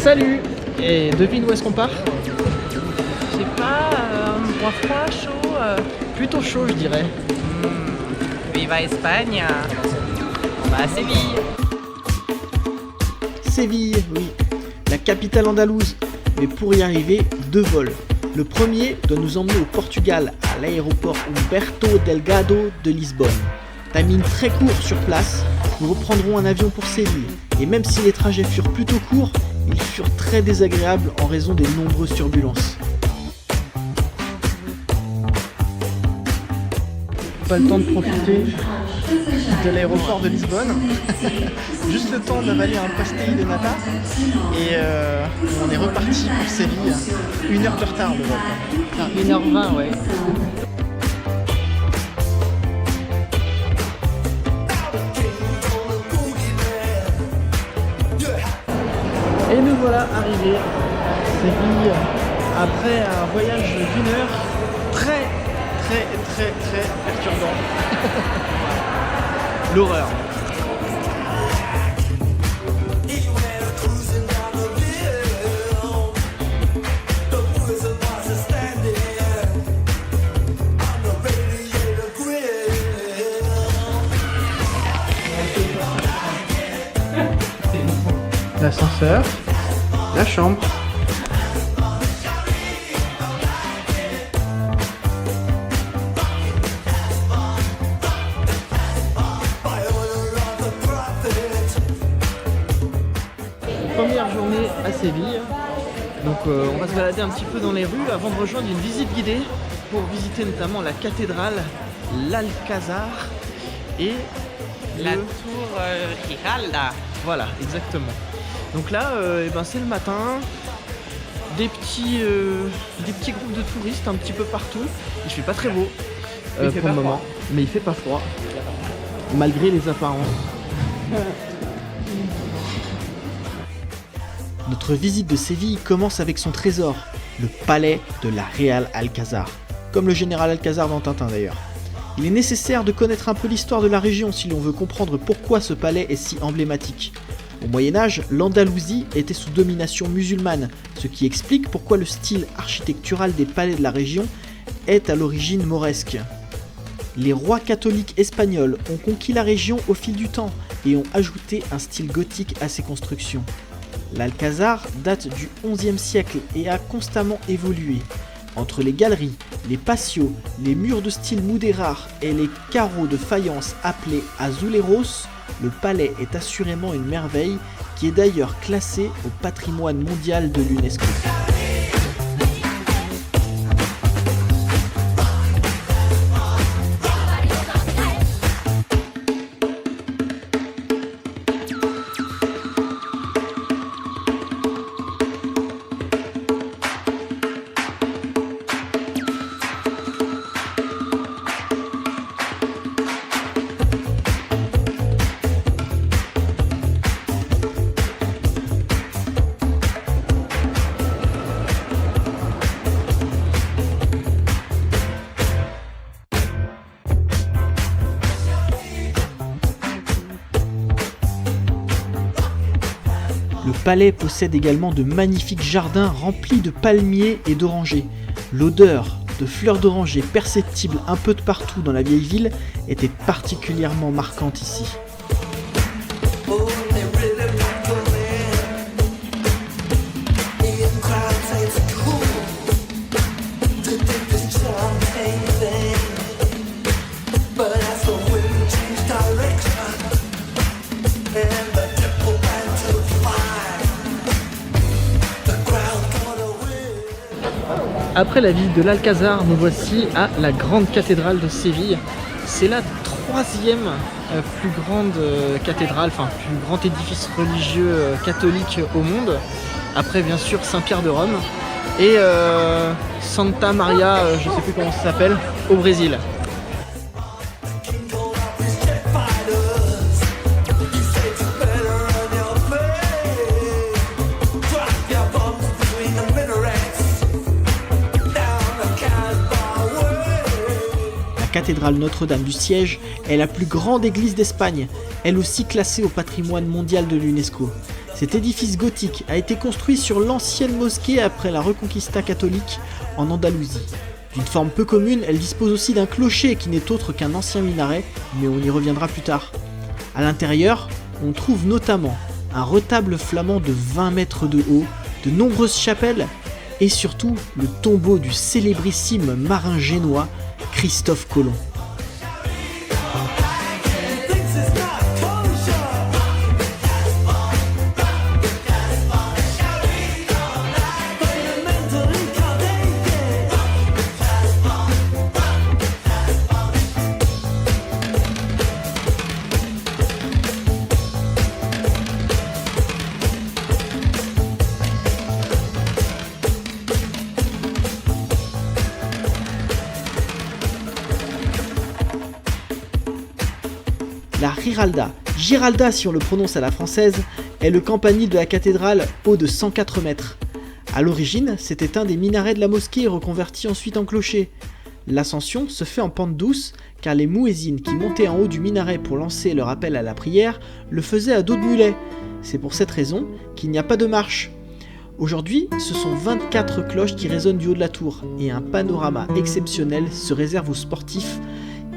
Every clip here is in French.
Salut! Et devine où est-ce qu'on part? Je sais pas, endroit froid, chaud. Plutôt chaud, je dirais. Viva Espagne! On va à Séville! Séville, oui, la capitale andalouse. Mais pour y arriver, 2 vols. Le premier doit nous emmener au Portugal, à l'aéroport Humberto Delgado de Lisbonne. Timing très court sur place, nous reprendrons un avion pour Séville. Et même si les trajets furent plutôt courts, ils furent très désagréables en raison des nombreuses turbulences. Pas le temps de profiter de l'aéroport de Lisbonne. Juste le temps d'avaler un pastel de nata. Et on est reparti pour Séville. 1 heure de retard le vol. Enfin, 1h20, ouais. Et nous voilà arrivés à Séville après un voyage d'1 heure très perturbant. L'horreur. L'ascenseur, la chambre. Première journée à Séville, donc on va se balader un petit peu dans les rues avant de rejoindre une visite guidée pour visiter notamment la cathédrale, l'Alcazar et La tour Giralda. Voilà, exactement. Donc là, c'est le matin, des petits groupes de touristes un petit peu partout. Il fait pas très beau pour le moment, mais il fait pas froid, malgré les apparences. Notre visite de Séville commence avec son trésor, le palais de la Real Alcazar, comme le général Alcazar dans Tintin d'ailleurs. Il est nécessaire de connaître un peu l'histoire de la région si l'on veut comprendre pourquoi ce palais est si emblématique. Au Moyen-Âge, l'Andalousie était sous domination musulmane, ce qui explique pourquoi le style architectural des palais de la région est à l'origine mauresque. Les rois catholiques espagnols ont conquis la région au fil du temps et ont ajouté un style gothique à ses constructions. L'Alcazar date du XIe siècle et a constamment évolué. Entre les galeries, les patios, les murs de style mudéjar et les carreaux de faïence appelés azuleros, le palais est assurément une merveille qui est d'ailleurs classée au patrimoine mondial de l'UNESCO. Le palais possède également de magnifiques jardins remplis de palmiers et d'orangers. L'odeur de fleurs d'oranger perceptible un peu de partout dans la vieille ville était particulièrement marquante ici. Après la ville de l'Alcazar, nous voici à la grande cathédrale de Séville. C'est la 3e plus grande cathédrale, enfin plus grand édifice religieux catholique au monde. Après bien sûr Saint-Pierre de Rome et Santa Maria, je sais plus comment ça s'appelle, au Brésil. La cathédrale Notre-Dame du Siège est la plus grande église d'Espagne, elle aussi classée au patrimoine mondial de l'UNESCO. Cet édifice gothique a été construit sur l'ancienne mosquée après la Reconquista catholique en Andalousie. D'une forme peu commune, elle dispose aussi d'un clocher qui n'est autre qu'un ancien minaret, mais on y reviendra plus tard. À l'intérieur, on trouve notamment un retable flamand de 20 mètres de haut, de nombreuses chapelles et surtout le tombeau du célébrissime marin génois Christophe Colomb. La Giralda si on le prononce à la française, est le campanile de la cathédrale haut de 104 mètres. A l'origine, c'était un des minarets de la mosquée reconverti ensuite en clocher. L'ascension se fait en pente douce car les mouezzines qui montaient en haut du minaret pour lancer leur appel à la prière le faisaient à dos de mulet. C'est pour cette raison qu'il n'y a pas de marche. Aujourd'hui, ce sont 24 cloches qui résonnent du haut de la tour et un panorama exceptionnel se réserve aux sportifs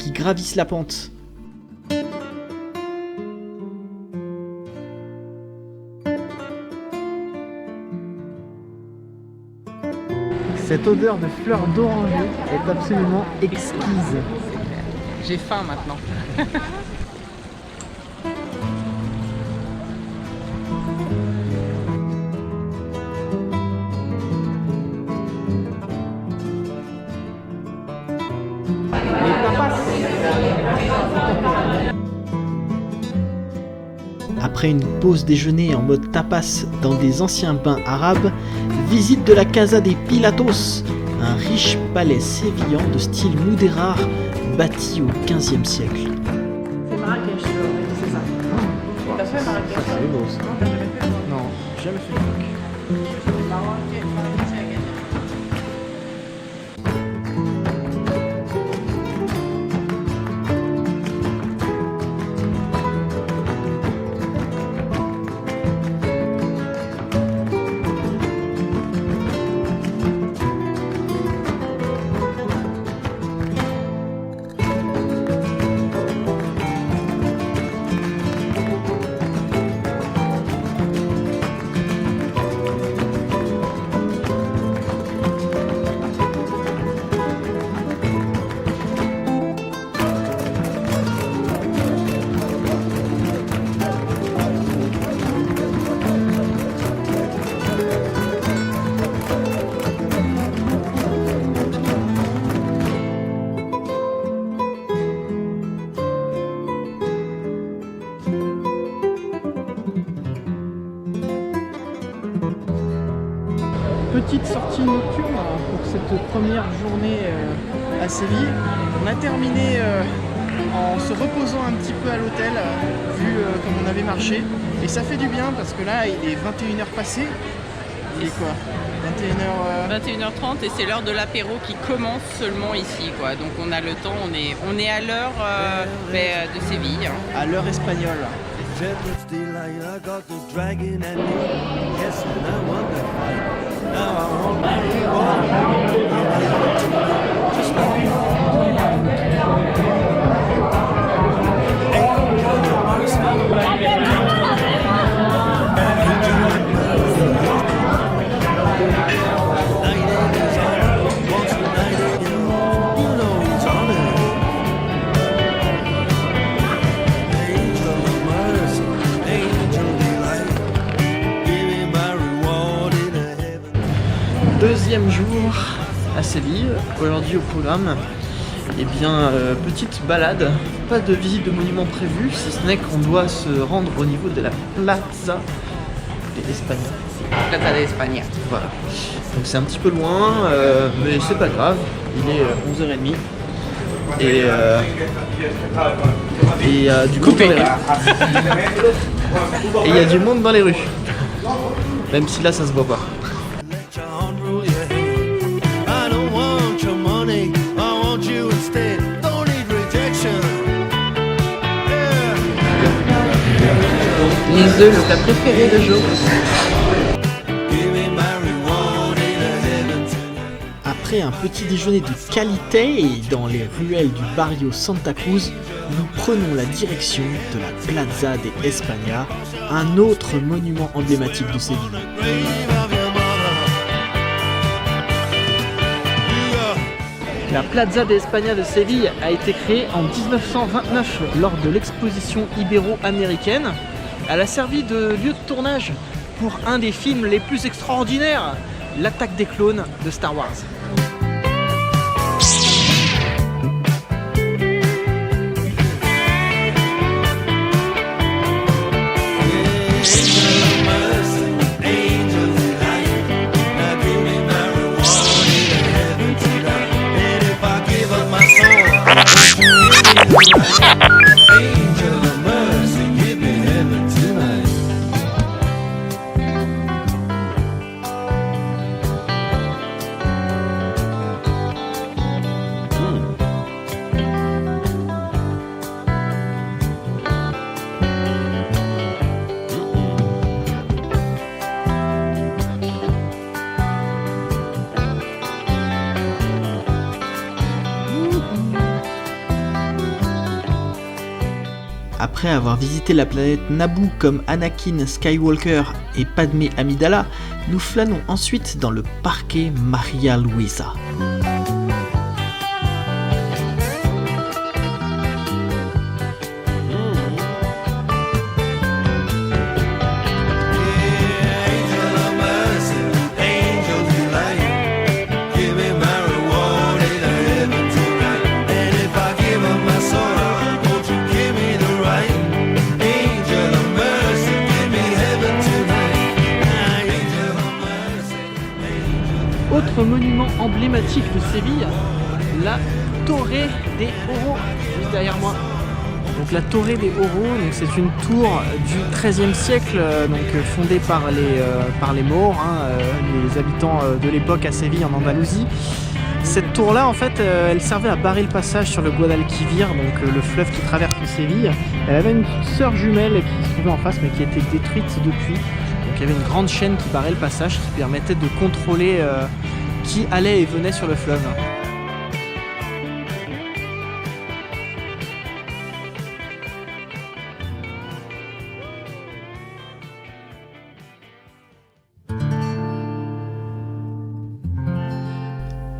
qui gravissent la pente. Cette odeur de fleurs d'oranger est absolument exquise. J'ai faim maintenant. Après une pause déjeuner en mode tapas dans des anciens bains arabes, visite de la Casa des Pilatos, un riche palais sévillan de style mudérar bâti au XVe siècle. C'est Marrakech, c'est ça. T'as fait Marrakech? C'est beau ça. Non, t'as jamais fait? Non, j'ai jamais fait de Maroc. Marrakech, c'est à Agadir. Petite sortie nocturne pour cette première journée à Séville. On a terminé en se reposant un petit peu à l'hôtel, vu comme on avait marché. Et ça fait du bien parce que là, il est 21h passé. Il est quoi 21h30 et c'est l'heure de l'apéro qui commence seulement ici, quoi. Donc on a le temps, on est à l'heure de Séville. À l'heure espagnole. Deuxième jour à Séville, aujourd'hui au programme, eh bien petite balade, pas de visite de monument prévue, si ce n'est qu'on doit se rendre au niveau de la Plaza de l'Espagne. Plaza d'Espagne. Voilà, donc c'est un petit peu loin, mais c'est pas grave, il est 11h30 et il y a du monde dans les rues. Et il y a du monde dans les rues, même si là ça se voit pas. les œufs, le plat préféré de Jo. Après un petit déjeuner de qualité dans les ruelles du barrio Santa Cruz, nous prenons la direction de la Plaza de España, un autre monument emblématique de Séville. La Plaza de España de Séville a été créée en 1929 lors de l'exposition ibéro-américaine. Elle a servi de lieu de tournage pour un des films les plus extraordinaires, l'attaque des clones de Star Wars. Après avoir visité la planète Naboo comme Anakin Skywalker et Padmé Amidala, nous flânons ensuite dans le Parque Maria Luisa. Autre monument emblématique de Séville, la Torre de Oro, juste derrière moi. Donc la Torre de Oro, c'est une tour du XIIIe siècle, fondée par les Maures, les habitants de l'époque à Séville en Andalousie. Cette tour-là, en fait, elle servait à barrer le passage sur le Guadalquivir, donc le fleuve qui traverse Séville. Elle avait une sœur jumelle qui se trouvait en face, mais qui a été détruite depuis. Donc il y avait une grande chaîne qui barrait le passage, qui permettait de contrôler qui allait et venait sur le fleuve.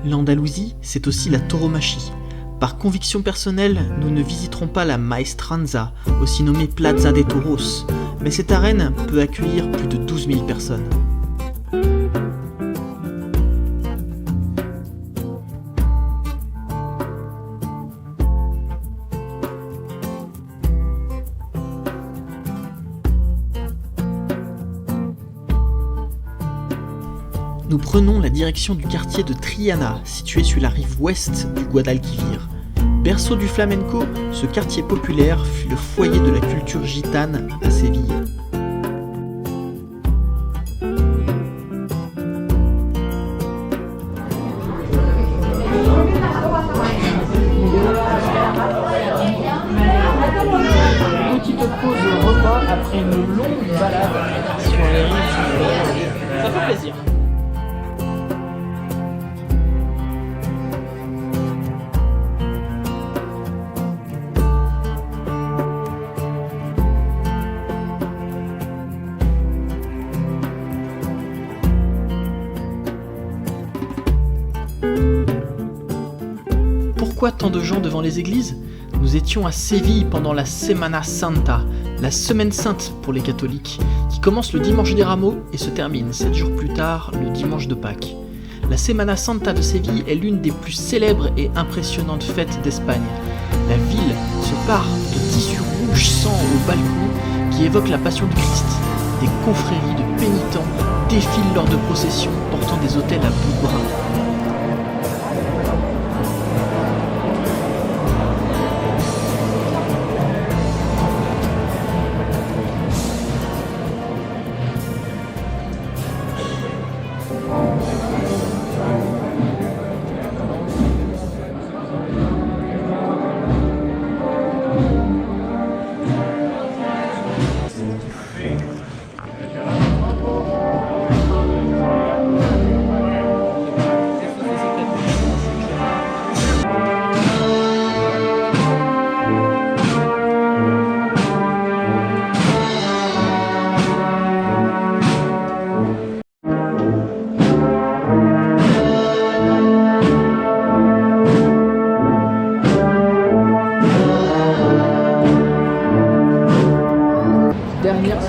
L'Andalousie, c'est aussi la tauromachie. Par conviction personnelle, nous ne visiterons pas la Maestranza, aussi nommée Plaza de Toros, mais cette arène peut accueillir plus de 12 000 personnes. Nous prenons la direction du quartier de Triana, situé sur la rive ouest du Guadalquivir. Berceau du flamenco, ce quartier populaire fut le foyer de la culture gitane à Séville. Petite pause repas après une longue balade sur les rives. Ça fait plaisir. Pourquoi tant de gens devant les églises ? Nous étions à Séville pendant la Semana Santa, la semaine sainte pour les catholiques, qui commence le dimanche des Rameaux et se termine 7 jours plus tard, le dimanche de Pâques. La Semana Santa de Séville est l'une des plus célèbres et impressionnantes fêtes d'Espagne. La ville se pare de tissus rouge sang au balcon qui évoquent la passion du Christ. Des confréries de pénitents défilent lors de processions portant des autels à bout de bras.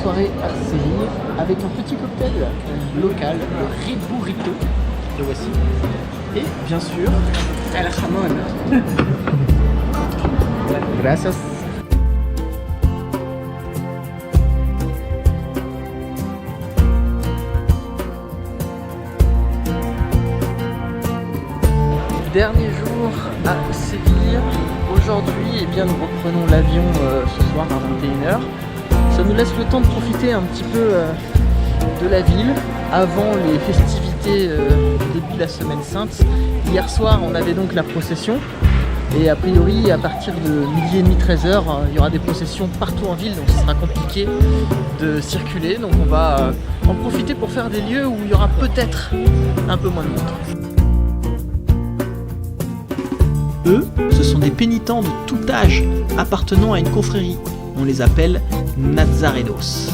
soirée à Séville avec un petit cocktail local, le Riburrito, le voici. Et bien sûr, el jamón. Gracias. Dernier jour à Séville. Aujourd'hui, eh bien, nous reprenons l'avion ce soir à 21h. Ça nous laisse le temps de profiter un petit peu de la ville avant les festivités du début de la Semaine Sainte. Hier soir, on avait donc la procession. Et a priori, à partir de 12h30, 13h, il y aura des processions partout en ville. Donc ce sera compliqué de circuler. Donc on va en profiter pour faire des lieux où il y aura peut-être un peu moins de monde. Eux, ce sont des pénitents de tout âge appartenant à une confrérie. On les appelle Nazarenos.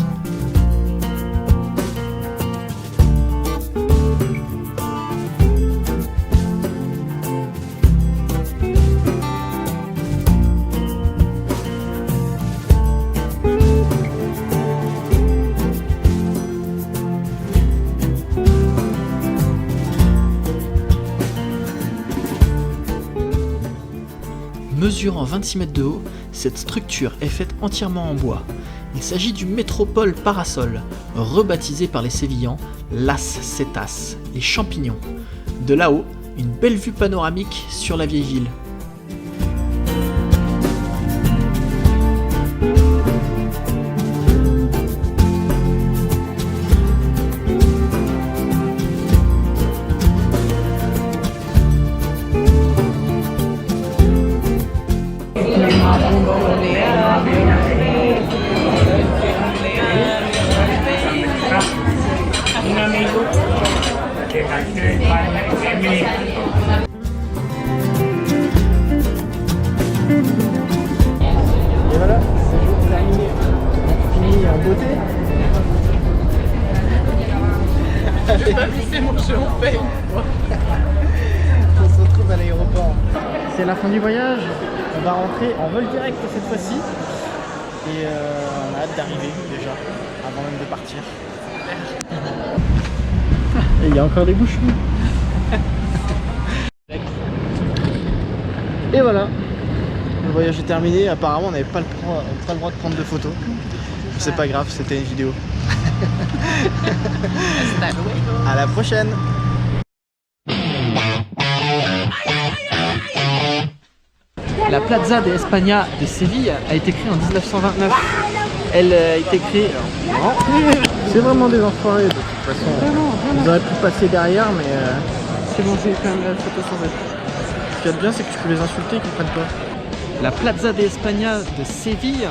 Mesurant 26 mètres de haut, cette structure est faite entièrement en bois. Il s'agit du Métropole Parasol, rebaptisé par les Sévillans Las Setas, les champignons. De là-haut, une belle vue panoramique sur la vieille ville. Et voilà, c'est jour terminé. Fini en beauté. Je vais pas visser mon jeu en fait. On se retrouve à l'aéroport. C'est la fin du voyage. On va rentrer en vol direct cette fois-ci. Et on a hâte d'arriver déjà, avant même de partir. Et il y a encore des bouchons. Et voilà. Le voyage est terminé. Apparemment, on n'avait pas le droit de prendre de photos. C'est pas grave, c'était une vidéo. À la prochaine. La Plaza de España de Séville a été créée en 1929. Elle a été créée... C'est vraiment des enfoirés de toute façon. Ils auraient pu passer derrière, mais... C'est bon, j'ai quand même la photo sans être. Ce qu'il y a de bien, c'est que je peux les insulter et qu'ils comprennent pas. La Plaza de España de Séville,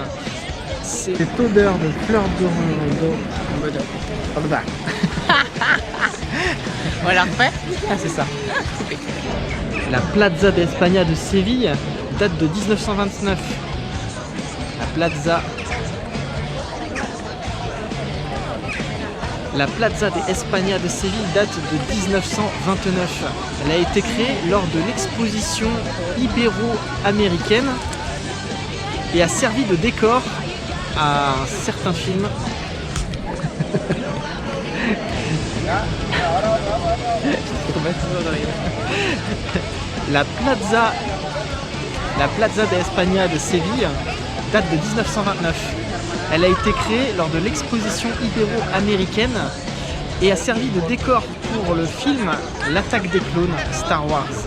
c'est cette odeur de fleurs d'orange. On la refait. Ah, c'est ça. La Plaza de España de Séville date de 1929. La Plaza de España de Séville date de 1929. Elle a été créée lors de l'exposition ibéro-américaine et a servi de décor à un certain film. La Plaza de España de Séville date de 1929. Elle a été créée lors de l'exposition ibéro-américaine et a servi de décor pour le film L'attaque des clones Star Wars.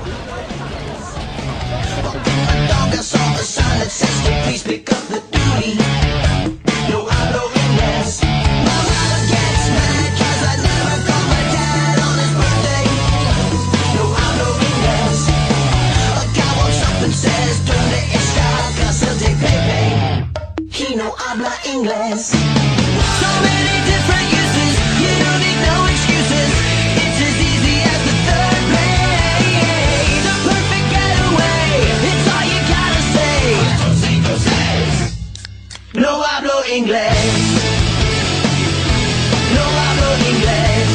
English. So many different uses, you don't need no excuses. It's as easy as the third grade. The perfect getaway, it's all you gotta say. No hablo inglés. No hablo inglés.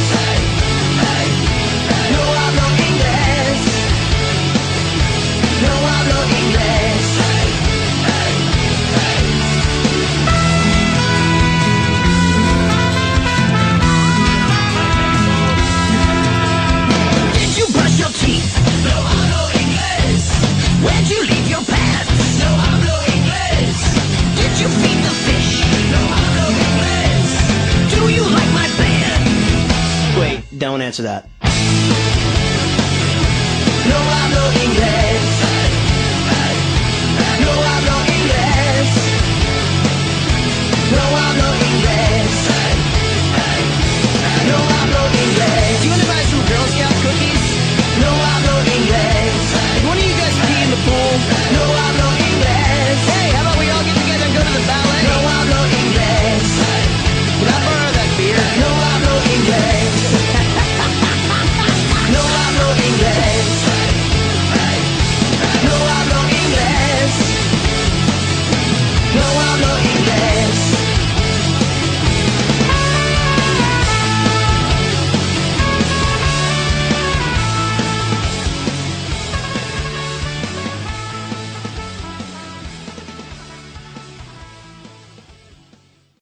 No hablo inglés. No hablo inglés. don't answer that. No hablo inglés. No hablo inglés. No hablo inglés. No hablo inglés. Do you want to buy some Girl Scout cookies? No hablo inglés. One of you guys pee in the pool? No